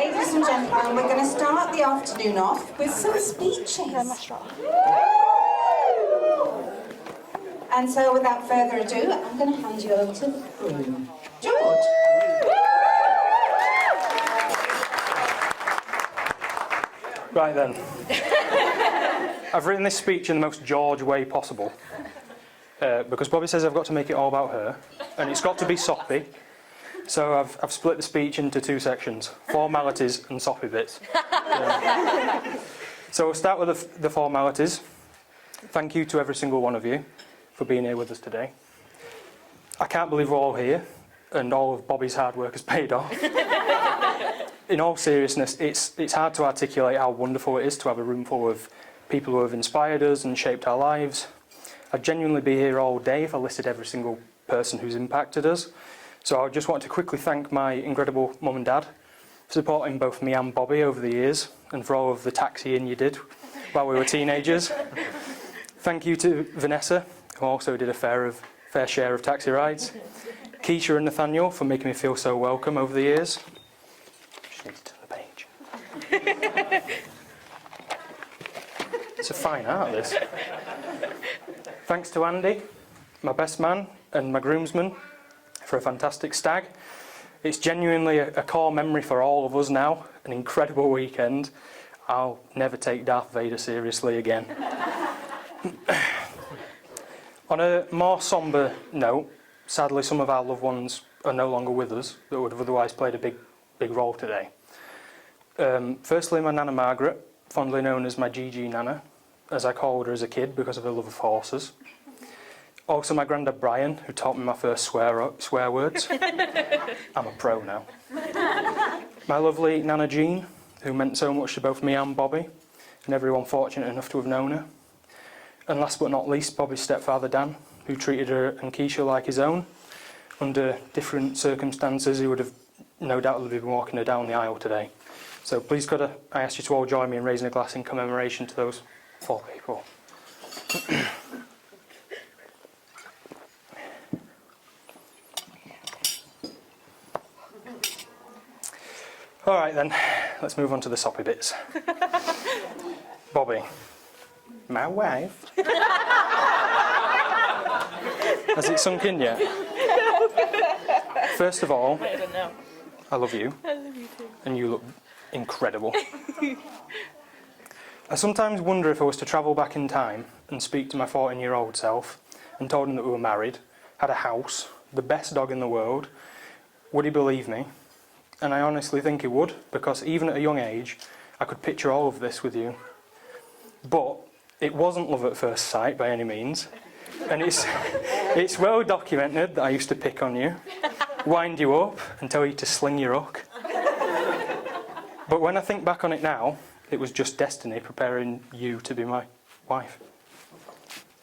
Ladies and gentlemen, we're going to start the afternoon off with some speeches. And so, without further ado, I'm going to hand you over to the groom. George. Right then. I've written this speech in the most George way possible. Because Bobby says I've got to make it all about her, and it's got to be soppy. So I've split the speech into two sections, formalities and soppy bits. So we'll start with the formalities. Thank you to every single one of you for being here with us today. I can't believe we're all here, and all of Bobby's hard work has paid off. In all seriousness, it's hard to articulate how wonderful it is to have a room full of people who have inspired us and shaped our lives. I'd genuinely be here all day if I listed every single person who's impacted us. So I just want to quickly thank my incredible mum and dad for supporting both me and Bobby over the years, and for all of the taxiing you did while we were teenagers. Thank you to Vanessa, who also did a fair share of taxi rides. Keisha and Nathaniel for making me feel so welcome over the years. Just need to turn the page. It's a fine art, this. Thanks to Andy, my best man, and my groomsman for a fantastic stag. It's genuinely a core memory for all of us now, an incredible weekend. I'll never take Darth Vader seriously again. On a more sombre note, sadly some of our loved ones are no longer with us that would have otherwise played a big role today. Firstly, my Nana Margaret, fondly known as my Gigi Nana, as I called her as a kid because of her love of horses. Also my granddad Brian, who taught me my first swear words. I'm a pro now. My lovely Nana Jean, who meant so much to both me and Bobby, and everyone fortunate enough to have known her. And last but not least, Bobby's stepfather Dan, who treated her and Keisha like his own. Under different circumstances, he would have no doubt been walking her down the aisle today. So please could I ask you to all join me in raising a glass in commemoration to those four people. All right then, let's move on to the soppy bits. Bobby, my wife. Has it sunk in yet? First of all, I don't know. I love you. I love you too. And you look incredible. I sometimes wonder if I was to travel back in time and speak to my 14-year-old self and told him that we were married, had a house, the best dog in the world, would he believe me? And I honestly think he would, because even at a young age, I could picture all of this with you. But it wasn't love at first sight by any means. And it's well documented that I used to pick on you, wind you up and tell you to sling your hook. But when I think back on it now, it was just destiny preparing you to be my wife.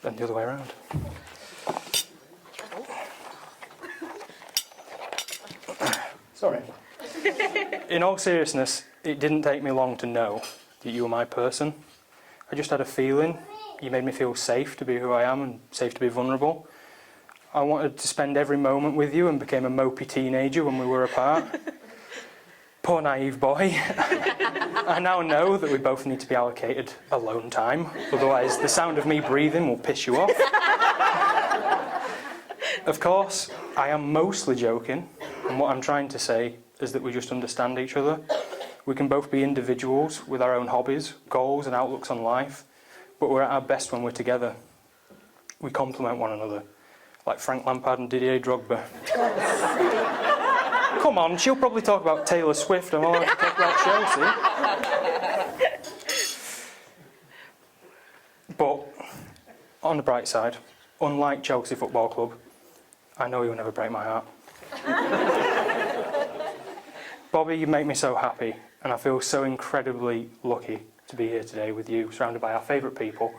And the other way around. Sorry. In all seriousness, it didn't take me long to know that you were my person. I just had a feeling. You made me feel safe to be who I am and safe to be vulnerable. I wanted to spend every moment with you and became a mopey teenager when we were apart. Poor naive boy. I now know that we both need to be allocated alone time, otherwise the sound of me breathing will piss you off. Of course, I am mostly joking, and what I'm trying to say is that we just understand each other. We can both be individuals with our own hobbies, goals and outlooks on life, but we're at our best when we're together. We complement one another, like Frank Lampard and Didier Drogba. Come on, she'll probably talk about Taylor Swift and I'll have to talk about Chelsea. But, on the bright side, unlike Chelsea Football Club, I know you'll never break my heart. Bobby, you make me so happy, and I feel so incredibly lucky to be here today with you, surrounded by our favourite people.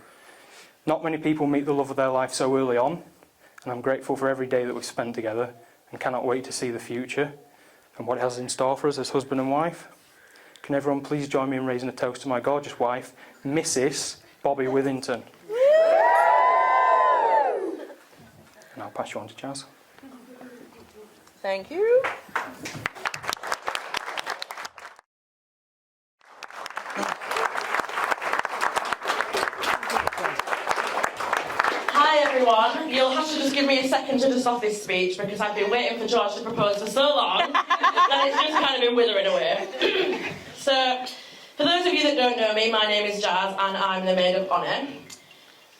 Not many people meet the love of their life so early on, and I'm grateful for every day that we've spent together and cannot wait to see the future and what it has in store for us as husband and wife. Can everyone please join me in raising a toast to my gorgeous wife, Mrs. Bobby Withington. And I'll pass you on to Chaz. Thank you. give me a second to dust off this speech because I've been waiting for George to propose for so long that it's just kind of been withering away. So, for those of you that don't know me, my name is Jazz and I'm the maid of honour.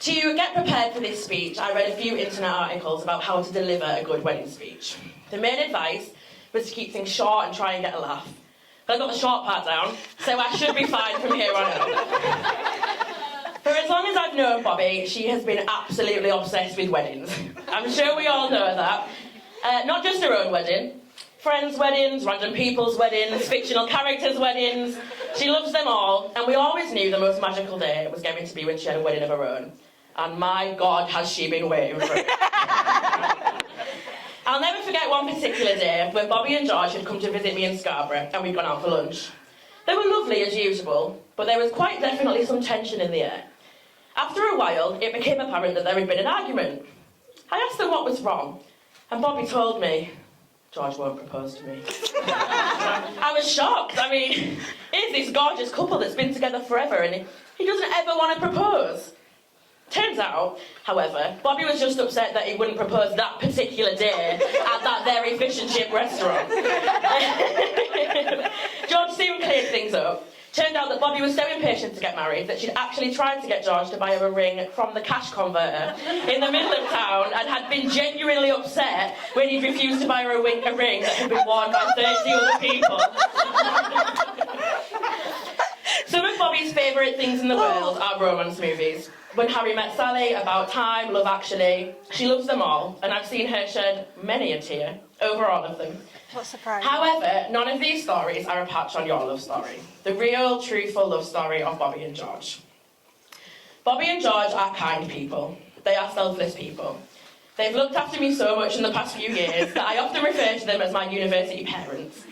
To get prepared for this speech, I read a few internet articles about how to deliver a good wedding speech. The main advice was to keep things short and try and get a laugh. But I got the short part down, so I should be fine from here on out. For as long as I've known Bobby, she has been absolutely obsessed with weddings. I'm sure we all know that. Not just her own wedding, friends' weddings, random people's weddings, fictional characters' weddings. She loves them all, and we always knew the most magical day was going to be when she had a wedding of her own. And my God, has she been waiting for it. I'll never forget one particular day when Bobby and George had come to visit me in Scarborough and we'd gone out for lunch. They were lovely as usual, but there was quite definitely some tension in the air. After a while, it became apparent that there had been an argument. I asked them what was wrong, and Bobby told me, George won't propose to me. I was shocked. I mean, here's this gorgeous couple that's been together forever and he doesn't ever want to propose. Turns out, however, Bobby was just upset that he wouldn't propose that particular day at that very fish and chip restaurant. George soon cleared things up. Turned out that Bobby was so impatient to get married that she'd actually tried to get George to buy her a ring from the cash converter in the middle of town and had been genuinely upset when he'd refused to buy her a ring that had been worn by 30 other people. Some of Bobby's favourite things in the world are romance movies. When Harry Met Sally, About Time, Love Actually. She loves them all, and I've seen her shed many a tear over all of them. What surprise. However, none of these stories are a patch on your love story. The real, truthful love story of Bobby and George. Bobby and George are kind people. They are selfless people. They've looked after me so much in the past few years that I often refer to them as my university parents.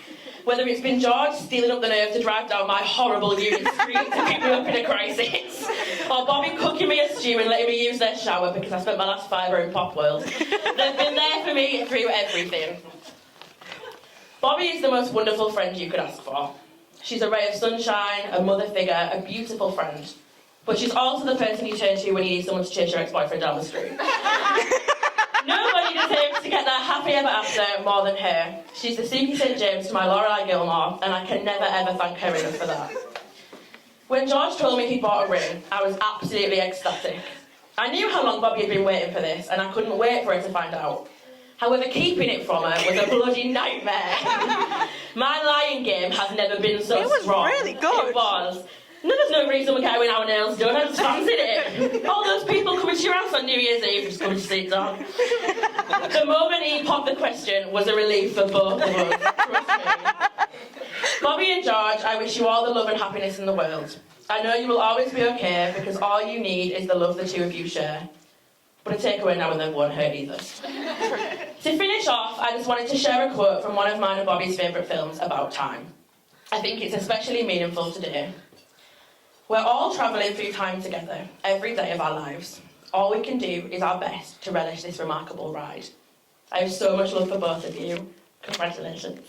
Whether it's been George stealing up the nerve to drive down my horrible uni street to pick me up in a crisis, or Bobby cooking me a stew and letting me use their shower because I spent my last fiver in Pop World. They've been there for me through everything. Bobby is the most wonderful friend you could ask for. She's a ray of sunshine, a mother figure, a beautiful friend. But she's also the person you turn to when you need someone to chase your ex-boyfriend down the street. Nobody deserves to get that happy ever after more than her. She's the Suki St. James to my Lorelei Gilmore, and I can never ever thank her enough for that. When George told me he'd bought a ring, I was absolutely ecstatic. I knew how long Bobby had been waiting for this, and I couldn't wait for her to find out. However, keeping it from her was a bloody nightmare. My lying game has never been so strong. It was really good. It was. No, there's no reason we're getting our nails done. I just fancied it. All those people coming to your house on New Year's Eve just coming to sit down. The moment he popped the question was a relief for both of us. Trust me. Bobby and George, I wish you all the love and happiness in the world. I know you will always be okay because all you need is the love the two of you share. But a takeaway now and then won't hurt either. To finish off, I just wanted to share a quote from one of mine and Bobby's favourite films, About Time. I think it's especially meaningful today. We're all travelling through time together, every day of our lives. All we can do is our best to relish this remarkable ride. I have so much love for both of you. Congratulations.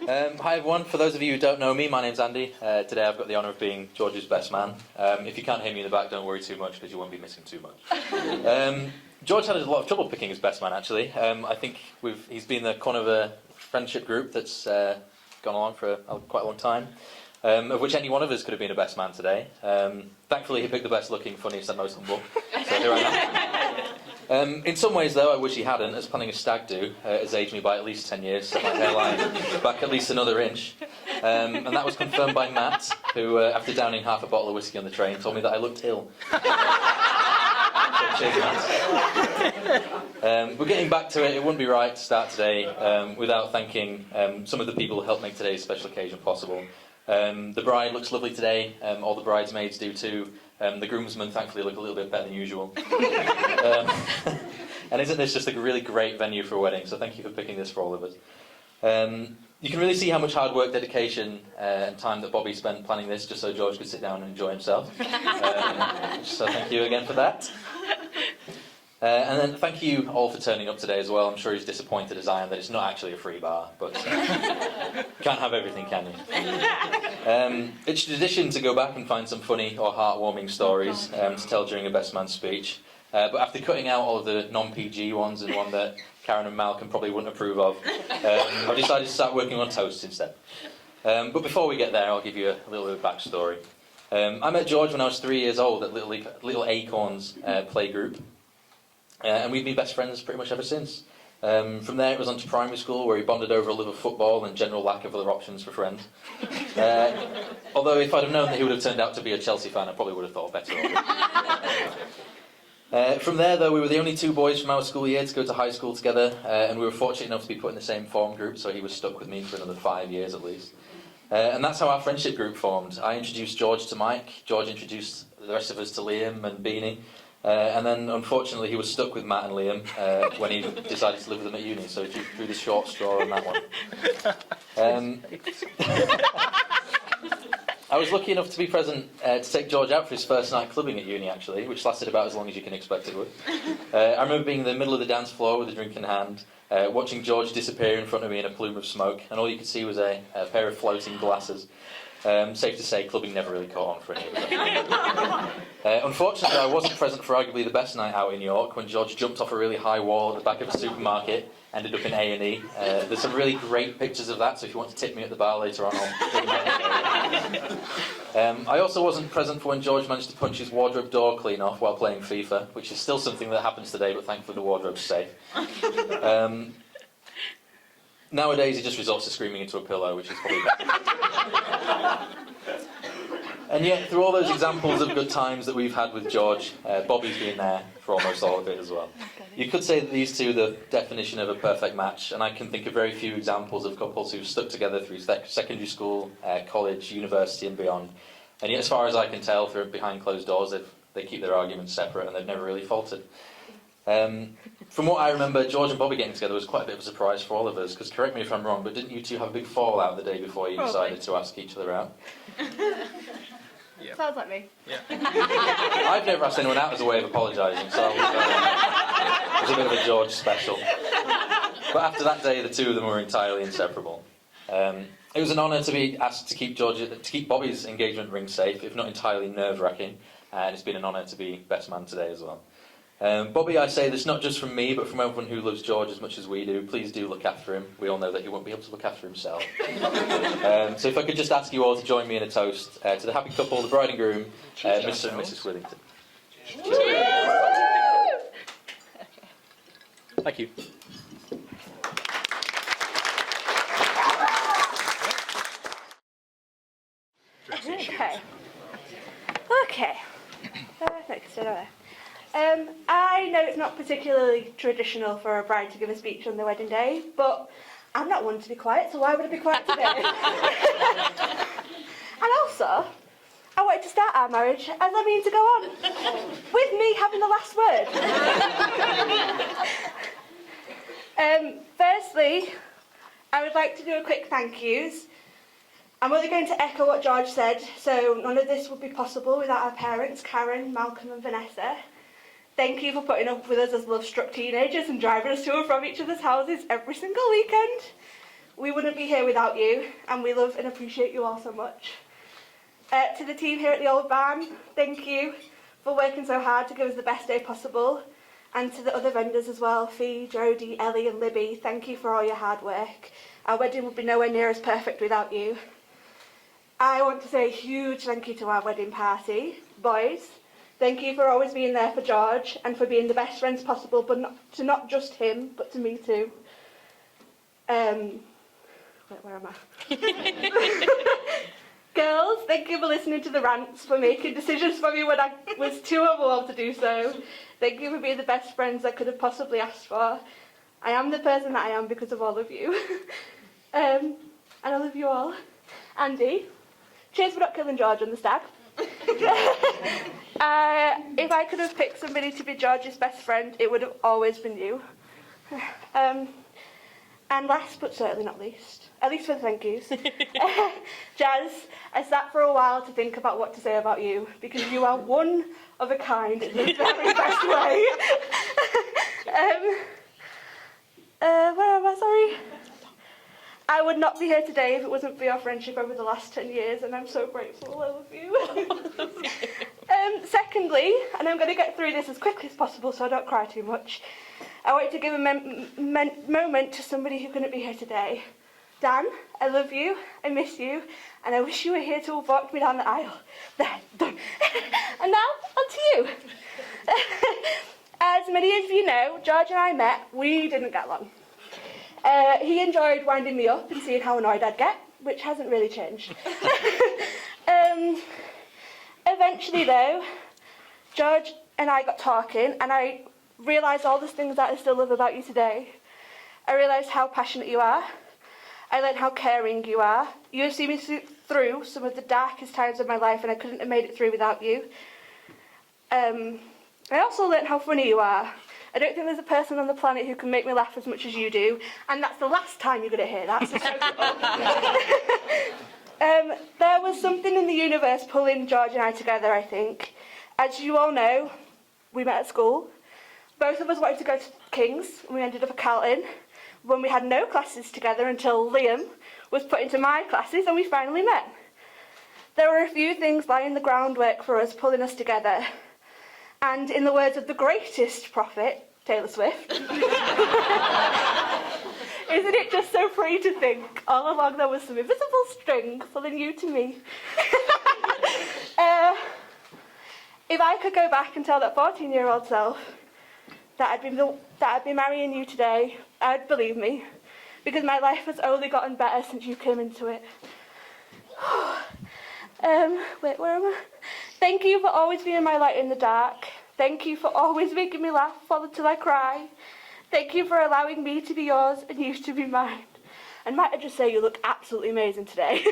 Hi everyone, for those of you who don't know me, my name's Andy. Today I've got the honour of being George's best man. If you can't hear me in the back, don't worry too much because you won't be missing too much. George had a lot of trouble picking his best man actually. I think he's been the corner of a friendship group that's gone on for quite a long time, of which any one of us could have been a best man today. Thankfully he picked the best looking, funniest and most humble, so here I am. In some ways though I wish he hadn't, as planning a stag do has aged me by at least 10 years, set my hairline back at least another inch, and that was confirmed by Matt, who after downing half a bottle of whiskey on the train told me that I looked ill. Cheers, Matt. We're getting back to it. It wouldn't be right to start today without thanking some of the people who helped make today's special occasion possible. The bride looks lovely today. All the bridesmaids do too. The groomsmen thankfully look a little bit better than usual. And isn't this just a really great venue for a wedding? So thank you for picking this for all of us. You can really see how much hard work, dedication and time that Bobby spent planning this just so George could sit down and enjoy himself. So thank you again for that. And then thank you all for turning up today as well. I'm sure he's disappointed as I am that it's not actually a free bar, but can't have everything, can you? It's tradition to go back and find some funny or heartwarming stories to tell during a Best Man speech. But after cutting out all of the non-PG ones and one that Karen and Malcolm probably wouldn't approve of, I've decided to start working on toasts instead. But before we get there, I'll give you a little bit of backstory. I met George when I was 3 years old at Little Acorns playgroup. And we've been best friends pretty much ever since. From there it was on to primary school, where we bonded over a love of football and general lack of other options for friends. Although if I'd have known that he would have turned out to be a Chelsea fan, I probably would have thought better of it. From there, though, we were the only two boys from our school year to go to high school together, and we were fortunate enough to be put in the same form group, so he was stuck with me for another 5 years at least. And that's how our friendship group formed. I introduced George to Mike, George introduced the rest of us to Liam and Beanie. And then, unfortunately, he was stuck with Matt and Liam when he decided to live with them at uni, so he drew the short straw on that one. I was lucky enough to be present to take George out for his first night clubbing at uni, actually, which lasted about as long as you can expect it would. I remember being in the middle of the dance floor with a drink in hand, watching George disappear in front of me in a plume of smoke, and all you could see was a pair of floating glasses. Safe to say, clubbing never really caught on for any of us. Unfortunately, I wasn't present for arguably the best night out in York, when George jumped off a really high wall at the back of a supermarket, ended up in A&E. There's some really great pictures of that, so if you want to tip me at the bar later on, I also wasn't present for when George managed to punch his wardrobe door clean off while playing FIFA, which is still something that happens today, but thankfully the wardrobe's safe. Nowadays he just resorts to screaming into a pillow, which is probably better. And yet, through all those examples of good times that we've had with George, Bobby's been there for almost all of it as well. You could say that these two are the definition of a perfect match, and I can think of very few examples of couples who've stuck together through secondary school, college, university and beyond. And yet, as far as I can tell, from behind closed doors, they keep their arguments separate and they've never really faltered. From what I remember, George and Bobby getting together was quite a bit of a surprise for all of us, because correct me if I'm wrong, but didn't you two have a big fallout the day before you decided to ask each other out? Yeah. Sounds like me. Yeah. I've never asked anyone out as a way of apologising, so it was a bit of a George special. But after that day, the two of them were entirely inseparable. It was an honour to be asked to keep Bobby's engagement ring safe, if not entirely nerve-wracking, and it's been an honour to be best man today as well. Bobby, I say this not just from me, but from everyone who loves George as much as we do. Please do look after him. We all know that he won't be able to look after himself. So if I could just ask you all to join me in a toast to the happy couple, the bride and groom, Mr. and Mrs. Withington. Thank you. Okay. Perfect. I know it's not particularly traditional for a bride to give a speech on their wedding day, but I'm not one to be quiet, so why would I be quiet today? And also, I wanted to start our marriage as I mean to go on, with me having the last word. Firstly, I would like to do a quick thank yous. I'm only going to echo what George said, so none of this would be possible without our parents, Karen, Malcolm and Vanessa. Thank you for putting up with us as love-struck teenagers and driving us to and from each other's houses every single weekend. We wouldn't be here without you, and we love and appreciate you all so much. To the team here at the Old Barn, thank you for working so hard to give us the best day possible. And to the other vendors as well, Fee, Jodie, Ellie and Libby, thank you for all your hard work. Our wedding would be nowhere near as perfect without you. I want to say a huge thank you to our wedding party. Boys, thank you for always being there for George and for being the best friends possible, but not just him, but to me too. Where am I? Girls, thank you for listening to the rants, for making decisions for me when I was too overwhelmed to do so. Thank you for being the best friends I could have possibly asked for. I am the person that I am because of all of you. And I love you all. Andy, cheers for not killing George on the stag. If I could have picked somebody to be George's best friend, it would have always been you. And last but certainly not least, at least for the thank yous, Jazz, I sat for a while to think about what to say about you, because you are one of a kind in the very best way. Where am I? Sorry. I would not be here today if it wasn't for your friendship over the last 10 years, and I'm so grateful. I love you. Secondly, and I'm going to get through this as quickly as possible so I don't cry too much, I want to give a moment to somebody who couldn't be here today. Dan, I love you, I miss you, and I wish you were here to have walked me down the aisle. There, done. And now, on to you. As many of you know, George and I met, we didn't get along. He enjoyed winding me up and seeing how annoyed I'd get, which hasn't really changed. Eventually, though, George and I got talking, and I realised all the things that I still love about you today. I realised how passionate you are. I learned how caring you are. You have seen me through some of the darkest times of my life, and I couldn't have made it through without you. I also learned how funny you are. I don't think there's a person on the planet who can make me laugh as much as you do, and that's the last time you're going to hear that, so soak it up. There was something in the universe pulling George and I together, I think. As you all know, we met at school. Both of us wanted to go to King's, and we ended up at Carlton, when we had no classes together until Liam was put into my classes, and we finally met. There were a few things laying the groundwork for us, pulling us together. And in the words of the greatest prophet, Taylor Swift, isn't it just so free to think all along there was some invisible string pulling you to me? If I could go back and tell that 14-year-old self that I'd be marrying you today, I'd believe me, because my life has only gotten better since you came into it. Wait, where am I? Thank you for always being my light in the dark. Thank you for always making me laugh till I cry. Thank you for allowing me to be yours and you to be mine. And might I just say, you look absolutely amazing today.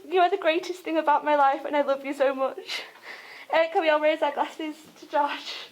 You are the greatest thing about my life, and I love you so much. Can we all raise our glasses to Josh?